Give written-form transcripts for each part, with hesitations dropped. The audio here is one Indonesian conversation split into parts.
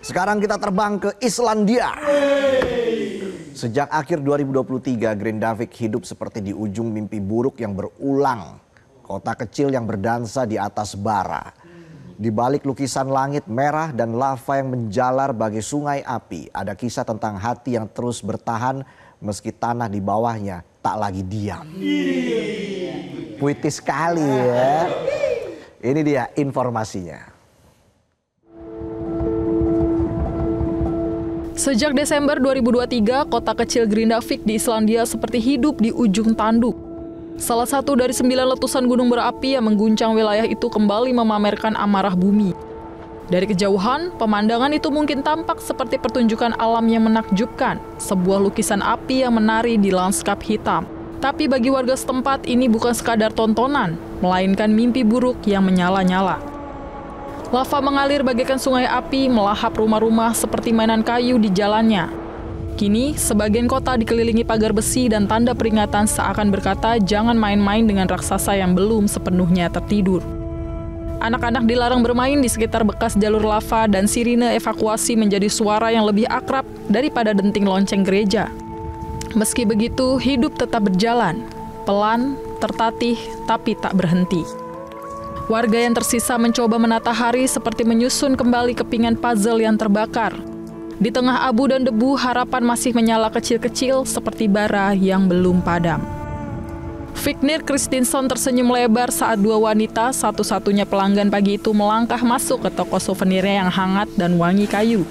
Sekarang kita terbang ke Islandia. Sejak akhir 2023, Grindavik hidup seperti di ujung mimpi buruk yang berulang. Kota kecil yang berdansa di atas bara. Di balik lukisan langit merah dan lava yang menjalar bagai sungai api, ada kisah tentang hati yang terus bertahan meski tanah di bawahnya tak lagi diam. Puitis sekali ya. Ini dia informasinya. Sejak Desember 2023, kota kecil Grindavik di Islandia seperti hidup di ujung tanduk. Salah satu dari 9 letusan gunung berapi yang mengguncang wilayah itu kembali memamerkan amarah bumi. Dari kejauhan, pemandangan itu mungkin tampak seperti pertunjukan alam yang menakjubkan, sebuah lukisan api yang menari di lanskap hitam. Tapi bagi warga setempat ini bukan sekadar tontonan, melainkan mimpi buruk yang menyala-nyala. Lava mengalir bagaikan sungai api melahap rumah-rumah seperti mainan kayu di jalannya. Kini, sebagian kota dikelilingi pagar besi dan tanda peringatan seakan berkata jangan main-main dengan raksasa yang belum sepenuhnya tertidur. Anak-anak dilarang bermain di sekitar bekas jalur lava dan sirine evakuasi menjadi suara yang lebih akrab daripada denting lonceng gereja. Meski begitu, hidup tetap berjalan, pelan, tertatih, tapi tak berhenti. Warga yang tersisa mencoba menata hari seperti menyusun kembali kepingan puzzle yang terbakar. Di tengah abu dan debu, harapan masih menyala kecil-kecil seperti bara yang belum padam. Vignir Kristinsson tersenyum lebar saat dua wanita, satu-satunya pelanggan pagi itu, melangkah masuk ke toko souvenirnya yang hangat dan wangi kayu.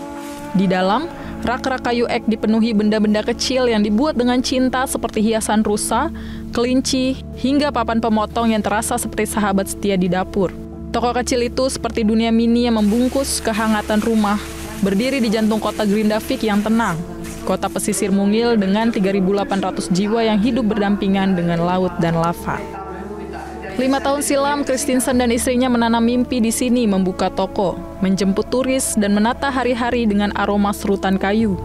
Di dalam, rak-rak kayu ek dipenuhi benda-benda kecil yang dibuat dengan cinta seperti hiasan rusa, kelinci, hingga papan pemotong yang terasa seperti sahabat setia di dapur. Toko kecil itu seperti dunia mini yang membungkus kehangatan rumah, berdiri di jantung kota Grindavik yang tenang. Kota pesisir mungil dengan 3.800 jiwa yang hidup berdampingan dengan laut dan lava. 5 tahun silam, Kristinsson dan istrinya menanam mimpi di sini, membuka toko, menjemput turis, dan menata hari-hari dengan aroma serutan kayu.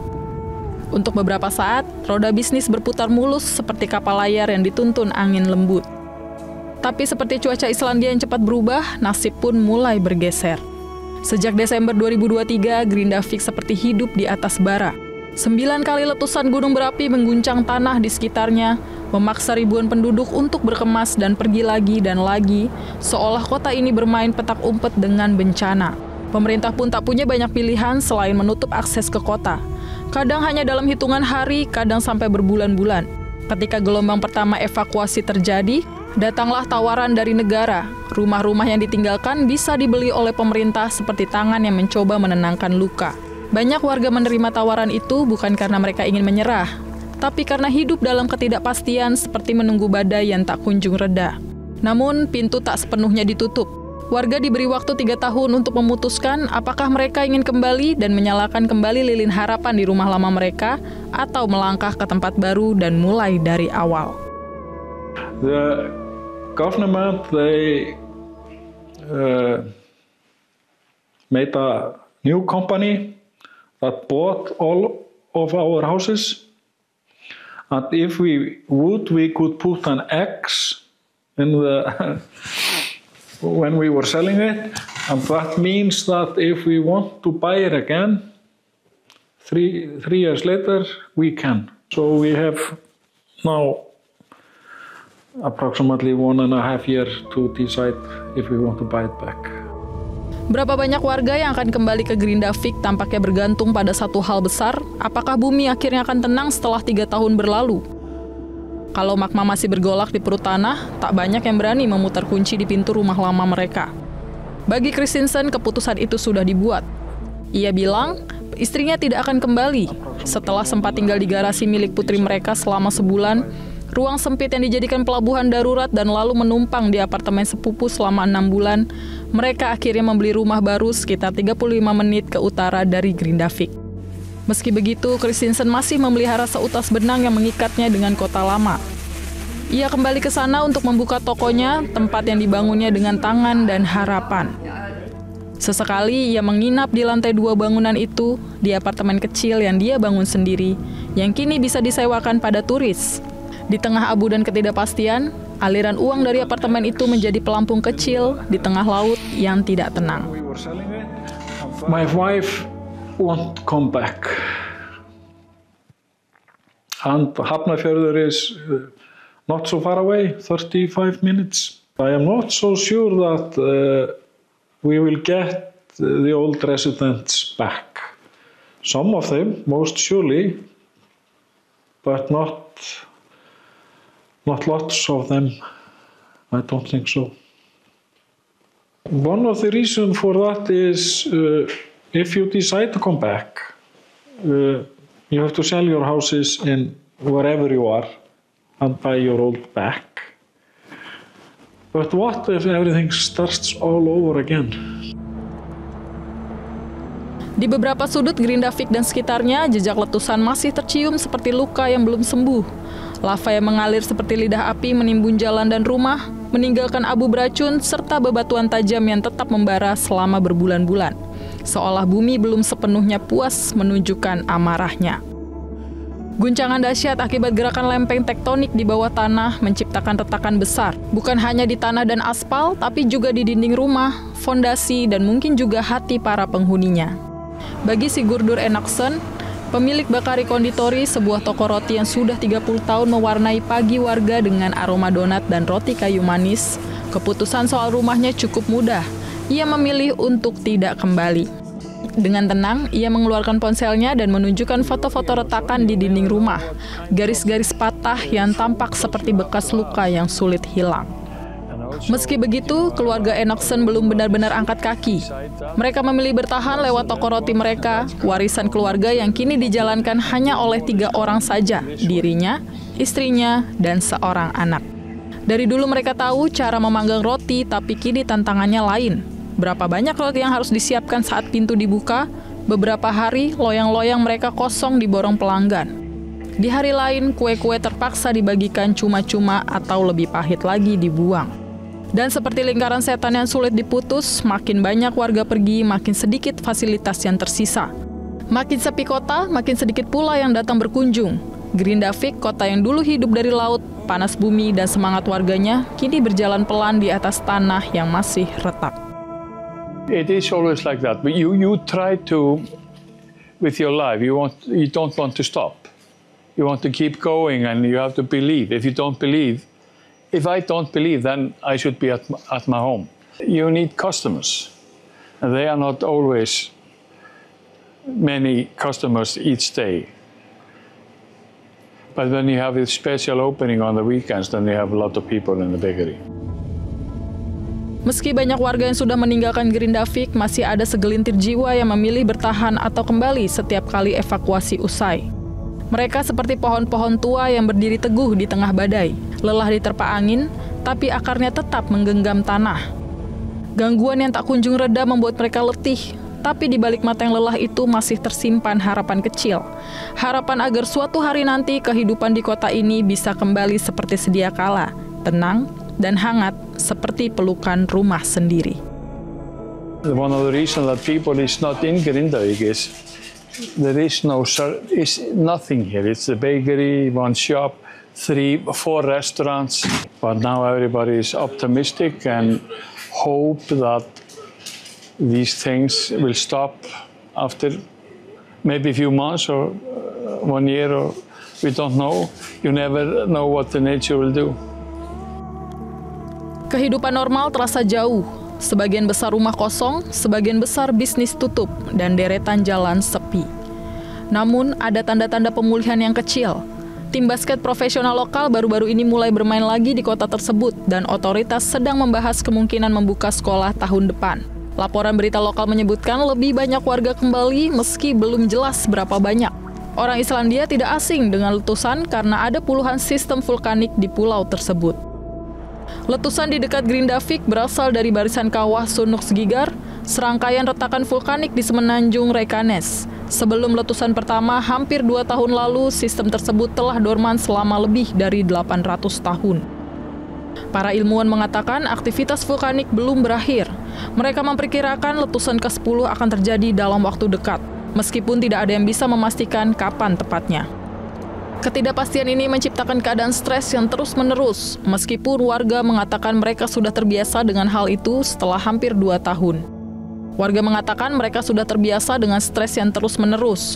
Untuk beberapa saat, roda bisnis berputar mulus seperti kapal layar yang dituntun angin lembut. Tapi seperti cuaca Islandia yang cepat berubah, nasib pun mulai bergeser. Sejak Desember 2023, Grindavik seperti hidup di atas bara. 9 kali letusan gunung berapi mengguncang tanah di sekitarnya, memaksa ribuan penduduk untuk berkemas dan pergi lagi dan lagi, seolah kota ini bermain petak umpet dengan bencana. Pemerintah pun tak punya banyak pilihan selain menutup akses ke kota. Kadang hanya dalam hitungan hari, kadang sampai berbulan-bulan. Ketika gelombang pertama evakuasi terjadi, datanglah tawaran dari negara. Rumah-rumah yang ditinggalkan bisa dibeli oleh pemerintah seperti tangan yang mencoba menenangkan luka. Banyak warga menerima tawaran itu bukan karena mereka ingin menyerah, tapi karena hidup dalam ketidakpastian seperti menunggu badai yang tak kunjung reda. Namun, pintu tak sepenuhnya ditutup. Warga diberi waktu 3 tahun untuk memutuskan apakah mereka ingin kembali dan menyalakan kembali lilin harapan di rumah lama mereka atau melangkah ke tempat baru dan mulai dari awal. The government, they made a new company that bought all of our houses. And if we would, we could put an X in the when we were selling it, and that means that if we want to buy it again, three years later, we can. So we have now approximately 1.5 years to decide if we want to buy it back. Berapa banyak warga yang akan kembali ke Grindavik tampaknya bergantung pada satu hal besar, apakah bumi akhirnya akan tenang setelah 3 tahun berlalu? Kalau magma masih bergolak di perut tanah, tak banyak yang berani memutar kunci di pintu rumah lama mereka. Bagi Kristinsson, keputusan itu sudah dibuat. Ia bilang, istrinya tidak akan kembali. Setelah sempat tinggal di garasi milik putri mereka selama sebulan, ruang sempit yang dijadikan pelabuhan darurat dan lalu menumpang di apartemen sepupu selama 6 bulan, mereka akhirnya membeli rumah baru sekitar 35 menit ke utara dari Grindavik. Meski begitu, Kristinsson masih memelihara seutas benang yang mengikatnya dengan kota lama. Ia kembali ke sana untuk membuka tokonya, tempat yang dibangunnya dengan tangan dan harapan. Sesekali ia menginap di lantai 2 bangunan itu, di apartemen kecil yang dia bangun sendiri, yang kini bisa disewakan pada turis. Di tengah abu dan ketidakpastian, aliran uang dari apartemen itu menjadi pelampung kecil di tengah laut yang tidak tenang. My wife won't come back. And Hafnarfjörður is not so far away, 35 minutes. I am not so sure that we will get the old residents back. Some of them, most surely, but not lots of them. I don't think so. One of the reasons for that is if you decide to come back, you have to sell your houses in wherever you are and buy your old back. But what if everything starts all over again? Di beberapa sudut Grindavik dan sekitarnya, jejak letusan masih tercium seperti luka yang belum sembuh. Lava yang mengalir seperti lidah api menimbun jalan dan rumah, meninggalkan abu beracun serta bebatuan tajam yang tetap membara selama berbulan-bulan. Seolah bumi belum sepenuhnya puas menunjukkan amarahnya. Guncangan dahsyat akibat gerakan lempeng tektonik di bawah tanah menciptakan retakan besar, bukan hanya di tanah dan aspal, tapi juga di dinding rumah, fondasi, dan mungkin juga hati para penghuninya. Bagi Sigurdur Enaksson, pemilik Bakari Konditori, sebuah toko roti yang sudah 30 tahun mewarnai pagi warga dengan aroma donat dan roti kayu manis, keputusan soal rumahnya cukup mudah. Ia memilih untuk tidak kembali. Dengan tenang, ia mengeluarkan ponselnya dan menunjukkan foto-foto retakan di dinding rumah. Garis-garis patah yang tampak seperti bekas luka yang sulit hilang. Meski begitu, keluarga Enaksson belum benar-benar angkat kaki. Mereka memilih bertahan lewat toko roti mereka, warisan keluarga yang kini dijalankan hanya oleh 3 orang saja, dirinya, istrinya, dan seorang anak. Dari dulu mereka tahu cara memanggang roti, tapi kini tantangannya lain. Berapa banyak roti yang harus disiapkan saat pintu dibuka? Beberapa hari, loyang-loyang mereka kosong diborong pelanggan. Di hari lain, kue-kue terpaksa dibagikan cuma-cuma atau lebih pahit lagi dibuang. Dan seperti lingkaran setan yang sulit diputus, makin banyak warga pergi, makin sedikit fasilitas yang tersisa. Makin sepi kota, makin sedikit pula yang datang berkunjung. Grindavik, kota yang dulu hidup dari laut, panas bumi, dan semangat warganya, kini berjalan pelan di atas tanah yang masih retak. It is always like that, but you try to, with your life, you don't want to stop. You want to keep going and you have to believe. If you don't believe, if I don't believe, then I should be at my home. You need customers, and they are not always many customers each day. But when you have a special opening on the weekends, then you have a lot of people in the bakery. Meski banyak warga yang sudah meninggalkan Grindavik, masih ada segelintir jiwa yang memilih bertahan atau kembali setiap kali evakuasi usai. Mereka seperti pohon-pohon tua yang berdiri teguh di tengah badai, lelah diterpa angin, tapi akarnya tetap menggenggam tanah. Gangguan yang tak kunjung reda membuat mereka letih, tapi di balik mata yang lelah itu masih tersimpan harapan kecil. Harapan agar suatu hari nanti kehidupan di kota ini bisa kembali seperti sedia kala, tenang dan hangat seperti pelukan rumah sendiri. One of the reasons that people is not in Grindavik is there is nothing here. It's a bakery, one shop, 4 restaurants. But now everybody is optimistic and hope that these things will stop after maybe a few months or 1 year, or we don't know. You never know what the nature will do. Kehidupan normal terasa jauh. Sebagian besar rumah kosong, sebagian besar bisnis tutup, dan deretan jalan sepi. Namun, ada tanda-tanda pemulihan yang kecil. Tim basket profesional lokal baru-baru ini mulai bermain lagi di kota tersebut, dan otoritas sedang membahas kemungkinan membuka sekolah tahun depan. Laporan berita lokal menyebutkan lebih banyak warga kembali meski belum jelas berapa banyak. Orang Islandia tidak asing dengan letusan karena ada puluhan sistem vulkanik di pulau tersebut. Letusan di dekat Grindavik berasal dari barisan kawah Sunnuxgigar, serangkaian retakan vulkanik di semenanjung Reykjanes. Sebelum letusan pertama, hampir 2 tahun lalu, sistem tersebut telah dorman selama lebih dari 800 tahun. Para ilmuwan mengatakan aktivitas vulkanik belum berakhir. Mereka memperkirakan letusan ke-10 akan terjadi dalam waktu dekat, meskipun tidak ada yang bisa memastikan kapan tepatnya. Ketidakpastian ini menciptakan keadaan stres yang terus-menerus, meskipun warga mengatakan mereka sudah terbiasa dengan hal itu setelah hampir 2 tahun. Warga mengatakan mereka sudah terbiasa dengan stres yang terus-menerus.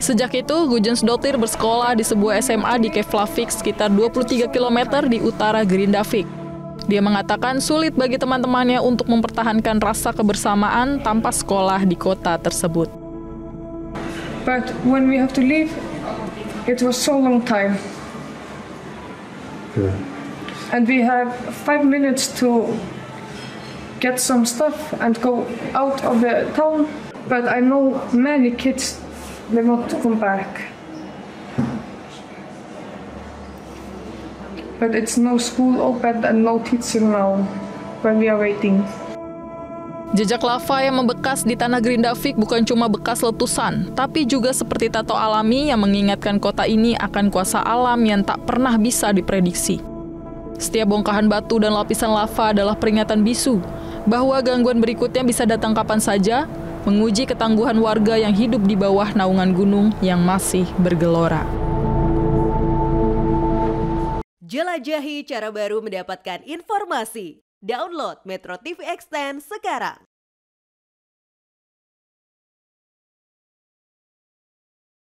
Sejak itu, Gudjonsdottir bersekolah di sebuah SMA di Keflavik sekitar 23 km di utara Grindavik. Dia mengatakan sulit bagi teman-temannya untuk mempertahankan rasa kebersamaan tanpa sekolah di kota tersebut. But when we have to leave, it was so long time. And we have 5 minutes to get some stuff and go out of the town. But I know many kids, they want to come back. But it's no school open and no teacher now when we are waiting. Jejak lava yang membekas di tanah Grindavik bukan cuma bekas letusan, tapi juga seperti tato alami yang mengingatkan kota ini akan kuasa alam yang tak pernah bisa diprediksi. Setiap bongkahan batu dan lapisan lava adalah peringatan bisu bahwa gangguan berikutnya bisa datang kapan saja, menguji ketangguhan warga yang hidup di bawah naungan gunung yang masih bergelora. Jelajahi cara baru mendapatkan informasi. Download Metro TV Extend sekarang.